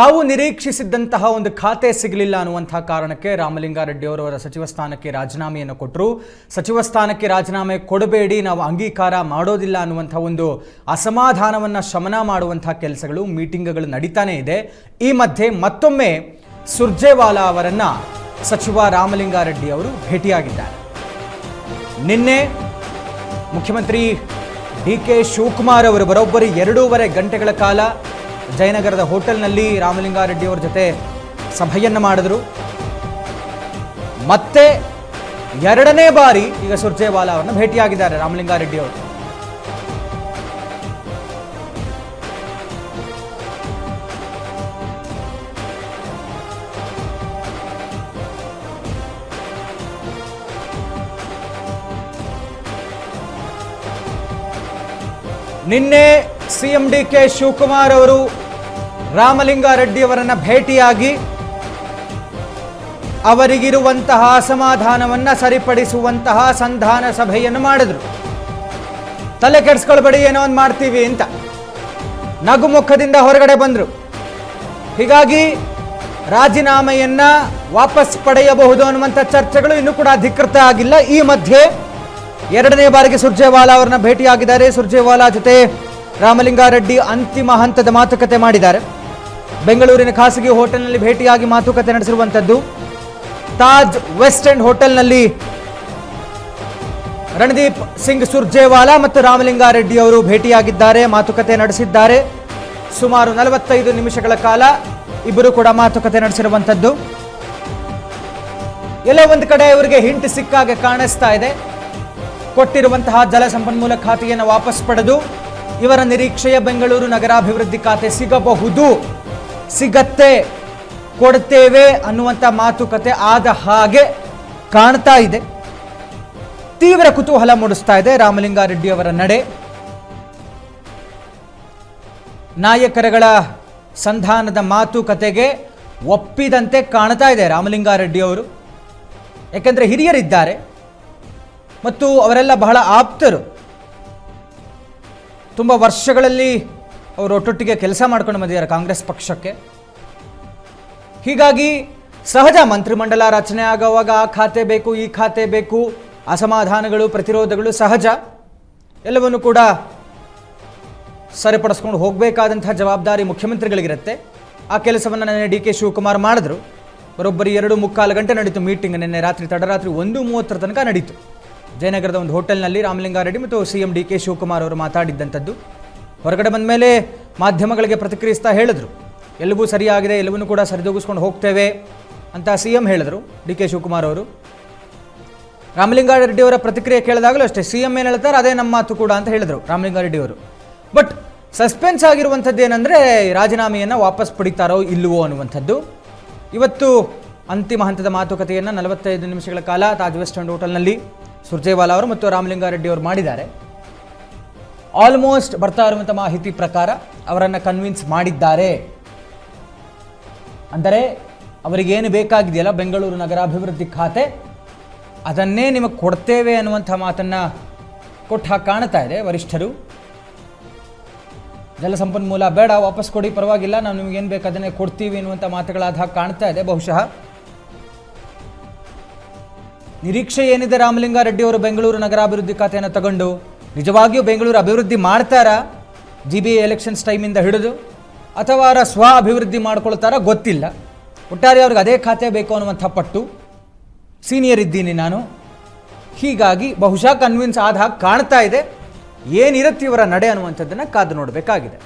ತಾವು ನಿರೀಕ್ಷಿಸಿದ್ದಂತಹ ಒಂದು ಖಾತೆ ಸಿಗಲಿಲ್ಲ ಅನ್ನುವಂತಹ ಕಾರಣಕ್ಕೆ ರಾಮಲಿಂಗಾರೆಡ್ಡಿ ಅವರ ಸಚಿವ ಸ್ಥಾನಕ್ಕೆ ರಾಜೀನಾಮೆಯನ್ನು ಕೊಟ್ಟರು. ಸಚಿವ ಸ್ಥಾನಕ್ಕೆ ರಾಜೀನಾಮೆ ಕೊಡಬೇಡಿ, ನಾವು ಅಂಗೀಕಾರ ಮಾಡೋದಿಲ್ಲ ಅನ್ನುವಂತಹ ಒಂದು ಅಸಮಾಧಾನವನ್ನು ಶಮನ ಮಾಡುವಂತಹ ಕೆಲಸಗಳು, ಮೀಟಿಂಗ್ಗಳು ನಡೀತಾನೆ ಇದೆ. ಈ ಮಧ್ಯೆ ಮತ್ತೊಮ್ಮೆ ಸುರ್ಜೇವಾಲಾ ಅವರನ್ನ ಸಚಿವ ರಾಮಲಿಂಗಾರೆಡ್ಡಿ ಅವರು ಭೇಟಿಯಾಗಿದ್ದಾರೆ. ನಿನ್ನೆ ಮುಖ್ಯಮಂತ್ರಿ ಡಿ.ಕೆ. ಶಿವಕುಮಾರ್ ಅವರು ಬರೋಬ್ಬರಿ 2.5 ಗಂಟೆಗಳ ಕಾಲ ಜಯನಗರದ ಹೋಟೆಲ್ನಲ್ಲಿ ರಾಮಲಿಂಗಾರೆಡ್ಡಿ ಅವರ ಜೊತೆ ಸಭೆಯನ್ನು ಮಾಡಿದ್ರು. ಮತ್ತೆ 2ನೇ ಬಾರಿ ಈಗ ಸುರ್ಜೇವಾಲಾ ಅವರನ್ನು ಭೇಟಿಯಾಗಿದ್ದಾರೆ ರಾಮಲಿಂಗಾರೆಡ್ಡಿ ಅವರು. ನಿನ್ನೆ ಸಿಎಂ ಡಿ.ಕೆ. ಶಿವಕುಮಾರ್ ಅವರು ರಾಮಲಿಂಗಾರೆಡ್ಡಿ ಅವರನ್ನ ಭೇಟಿಯಾಗಿ ಅವರಿಗಿರುವಂತಹ ಅಸಮಾಧಾನವನ್ನ ಸರಿಪಡಿಸುವಂತಹ ಸಂಧಾನ ಸಭೆಯನ್ನು ಮಾಡಿದ್ರು. ತಲೆ ಕೆಡಿಸ್ಕೊಳ್ಬೇಡಿ, ಏನೋ ಒಂದು ಮಾಡ್ತೀವಿ ಅಂತ ನಗುಮುಖದಿಂದ ಹೊರಗಡೆ ಬಂದ್ರು. ಹೀಗಾಗಿ ರಾಜೀನಾಮೆಯನ್ನ ವಾಪಸ್ ಪಡೆಯಬಹುದು ಅನ್ನುವಂಥ ಚರ್ಚೆಗಳು ಇನ್ನೂ ಕೂಡ ಅಧಿಕೃತ ಆಗಿಲ್ಲ. ಈ ಮಧ್ಯೆ 2ನೇ ಬಾರಿಗೆ ಸುರ್ಜೇವಾಲಾ ಅವರನ್ನ ಭೇಟಿಯಾಗಿದ್ದಾರೆ. ಸುರ್ಜೇವಾಲಾ ಜೊತೆ ರಾಮಲಿಂಗಾರೆಡ್ಡಿ ಅಂತಿಮ ಹಂತದ ಮಾತುಕತೆ ಮಾಡಿದ್ದಾರೆ. ಬೆಂಗಳೂರಿನ ಖಾಸಗಿ ಹೋಟೆಲ್ನಲ್ಲಿ ಭೇಟಿಯಾಗಿ ಮಾತುಕತೆ ನಡೆಸಿರುವಂಥದ್ದು. ತಾಜ್ ವೆಸ್ಟ್ ಎಂಡ್ ಹೋಟೆಲ್ನಲ್ಲಿ ರಣದೀಪ್ ಸಿಂಗ್ ಸುರ್ಜೇವಾಲಾ ಮತ್ತು ರಾಮಲಿಂಗಾರೆಡ್ಡಿ ಅವರು ಭೇಟಿಯಾಗಿದ್ದಾರೆ, ಮಾತುಕತೆ ನಡೆಸಿದ್ದಾರೆ. ಸುಮಾರು 45 ನಿಮಿಷಗಳ ಕಾಲ ಇಬ್ಬರು ಕೂಡ ಮಾತುಕತೆ ನಡೆಸಿರುವಂಥದ್ದು. ಎಲ್ಲೋ ಒಂದು ಕಡೆ ಇವರಿಗೆ ಹಿಂಟ್ ಸಿಕ್ಕಾಗೆ ಕಾಣಿಸ್ತಾ ಇದೆ. ಕೊಟ್ಟಿರುವಂತಹ ಜಲಸಂಪನ್ಮೂಲ ಖಾತೆಯನ್ನು ವಾಪಸ್ ಪಡೆದು ಇವರ ನಿರೀಕ್ಷೆಯ ಬೆಂಗಳೂರು ನಗರಾಭಿವೃದ್ಧಿ ಖಾತೆ ಸಿಗಬಹುದು, ಸಿಗತ್ತೆ, ಕೊಡ್ತೇವೆ ಅನ್ನುವಂಥ ಮಾತುಕತೆ ಆದ ಹಾಗೆ ಕಾಣ್ತಾ ಇದೆ. ತೀವ್ರ ಕುತೂಹಲ ಮೂಡಿಸ್ತಾ ಇದೆ ರಾಮಲಿಂಗಾರೆಡ್ಡಿ ಅವರ ನಡೆ. ನಾಯಕರುಗಳ ಸಂಧಾನದ ಮಾತುಕತೆಗೆ ಒಪ್ಪಿದಂತೆ ಕಾಣ್ತಾ ಇದೆ ರಾಮಲಿಂಗಾರೆಡ್ಡಿ ಅವರು. ಯಾಕೆಂದರೆ ಹಿರಿಯರಿದ್ದಾರೆ ಮತ್ತು ಅವರೆಲ್ಲ ಬಹಳ ಆಪ್ತರು. ತುಂಬ ವರ್ಷಗಳಲ್ಲಿ ಅವರು ಒಟ್ಟೊಟ್ಟಿಗೆ ಕೆಲಸ ಮಾಡ್ಕೊಂಡು ಬಂದಿದ್ದಾರೆ ಕಾಂಗ್ರೆಸ್ ಪಕ್ಷಕ್ಕೆ. ಹೀಗಾಗಿ ಸಹಜ, ಮಂತ್ರಿಮಂಡಲ ರಚನೆ ಆಗುವಾಗ ಆ ಖಾತೆ ಬೇಕು, ಈ ಖಾತೆ ಬೇಕು, ಅಸಮಾಧಾನಗಳು, ಪ್ರತಿರೋಧಗಳು ಸಹಜ. ಎಲ್ಲವನ್ನು ಕೂಡ ಸರಿಪಡಿಸ್ಕೊಂಡು ಹೋಗಬೇಕಾದಂತಹ ಜವಾಬ್ದಾರಿ ಮುಖ್ಯಮಂತ್ರಿಗಳಿಗಿರುತ್ತೆ. ಆ ಕೆಲಸವನ್ನು ನಿನ್ನೆ ಡಿ.ಕೆ. ಶಿವಕುಮಾರ್ ಮಾಡಿದ್ರು. ಬರೋಬ್ಬರಿ 2.25 ಗಂಟೆ ನಡೀತು ಮೀಟಿಂಗ್. ನಿನ್ನೆ ರಾತ್ರಿ ತಡರಾತ್ರಿ 1:30 ತನಕ ನಡೀತು. ಜಯನಗರದ ಒಂದು ಹೋಟೆಲ್ನಲ್ಲಿ ರಾಮಲಿಂಗಾರೆಡ್ಡಿ ಮತ್ತು ಸಿಎಂ ಡಿ.ಕೆ. ಶಿವಕುಮಾರ್ ಅವರು ಮಾತಾಡಿದ್ದಂಥದ್ದು. ಹೊರಗಡೆ ಬಂದ ಮೇಲೆ ಮಾಧ್ಯಮಗಳಿಗೆ ಪ್ರತಿಕ್ರಿಯಿಸ್ತಾ ಹೇಳಿದ್ರು, ಎಲ್ಲವೂ ಸರಿಯಾಗಿದೆ, ಎಲ್ಲವನ್ನೂ ಕೂಡ ಸರಿದೂಗಿಸ್ಕೊಂಡು ಹೋಗ್ತೇವೆ ಅಂತ ಸಿಎಂ ಹೇಳಿದ್ರು ಡಿ.ಕೆ. ಶಿವಕುಮಾರ್ ಅವರು. ರಾಮಲಿಂಗಾರೆಡ್ಡಿ ಅವರ ಪ್ರತಿಕ್ರಿಯೆ ಕೇಳಿದಾಗಲೂ ಅಷ್ಟೇ, ಸಿಎಂ ಏನು ಹೇಳ್ತಾರೆ ಅದೇ ನಮ್ಮ ಮಾತು ಕೂಡ ಅಂತ ಹೇಳಿದರು ರಾಮಲಿಂಗಾರೆಡ್ಡಿ ಅವರು. ಬಟ್ ಸಸ್ಪೆನ್ಸ್ ಆಗಿರುವಂಥದ್ದು ಏನಂದರೆ ರಾಜೀನಾಮೆಯನ್ನು ವಾಪಸ್ ಪಡಿತಾರೋ ಇಲ್ಲವೋ ಅನ್ನುವಂಥದ್ದು. ಇವತ್ತು ಅಂತಿಮ ಹಂತದ ಮಾತುಕತೆಯನ್ನು 45 ನಿಮಿಷಗಳ ಕಾಲ ತಾಜ್ ವೆಸ್ಟ್ ಎಂಡ್ ಹೋಟೆಲ್ನಲ್ಲಿ ಸುರ್ಜೇವಾಲಾ ಅವರು ಮತ್ತು ರಾಮಲಿಂಗಾರೆಡ್ಡಿ ಅವರು ಮಾಡಿದ್ದಾರೆ. ಆಲ್ಮೋಸ್ಟ್ ಬರ್ತಾ ಇರುವಂಥ ಮಾಹಿತಿ ಪ್ರಕಾರ ಅವರನ್ನು ಕನ್ವಿನ್ಸ್ ಮಾಡಿದ್ದಾರೆ. ಅಂದರೆ ಅವರಿಗೇನು ಬೇಕಾಗಿದೆಯಲ್ಲ ಬೆಂಗಳೂರು ನಗರಾಭಿವೃದ್ಧಿ ಖಾತೆ, ಅದನ್ನೇ ನಿಮಗೆ ಕೊಡ್ತೇವೆ ಅನ್ನುವಂಥ ಮಾತನ್ನು ಕೊಟ್ಟು ಹಾಗೆ ಕಾಣ್ತಾ ಇದೆ ವರಿಷ್ಠರು. ಜಲಸಂಪನ್ಮೂಲ ಬೇಡ, ವಾಪಸ್ ಕೊಡಿ, ಪರವಾಗಿಲ್ಲ, ನಾವು ನಿಮಗೇನು ಬೇಕು ಅದನ್ನೇ ಕೊಡ್ತೀವಿ ಅನ್ನುವಂಥ ಮಾತುಗಳಾದ ಹಾಗೆ ಕಾಣ್ತಾ ಇದೆ. ಬಹುಶಃ ನಿರೀಕ್ಷೆ ಏನಿದೆ ರಾಮಲಿಂಗಾರೆಡ್ಡಿ ಅವರು ಬೆಂಗಳೂರು ನಗರಾಭಿವೃದ್ಧಿ ಖಾತೆಯನ್ನು ತಗೊಂಡು ನಿಜವಾಗಿಯೂ ಬೆಂಗಳೂರು ಅಭಿವೃದ್ಧಿ ಮಾಡ್ತಾರಾ, GBA ಎಲೆಕ್ಷನ್ಸ್ ಟೈಮಿಂದ ಹಿಡಿದು, ಅಥವಾ ಅವರ ಸ್ವ ಅಭಿವೃದ್ಧಿ ಮಾಡ್ಕೊಳ್ತಾರ ಗೊತ್ತಿಲ್ಲ. ಒಟ್ಟಾರೆ ಅವ್ರಿಗೆ ಅದೇ ಖಾತೆ ಬೇಕು ಅನ್ನುವಂಥ ಪಟ್ಟು, ಸೀನಿಯರ್ ಇದ್ದೀನಿ ನಾನು, ಹೀಗಾಗಿ ಬಹುಶಃ ಕನ್ವಿನ್ಸ್ ಆದ ಹಾಗೆ ಕಾಣ್ತಾ ಇದೆ. ಏನಿರುತ್ತೆ ಇವರ ನಡೆ ಅನ್ನುವಂಥದ್ದನ್ನು ಕಾದು ನೋಡಬೇಕಾಗಿದೆ.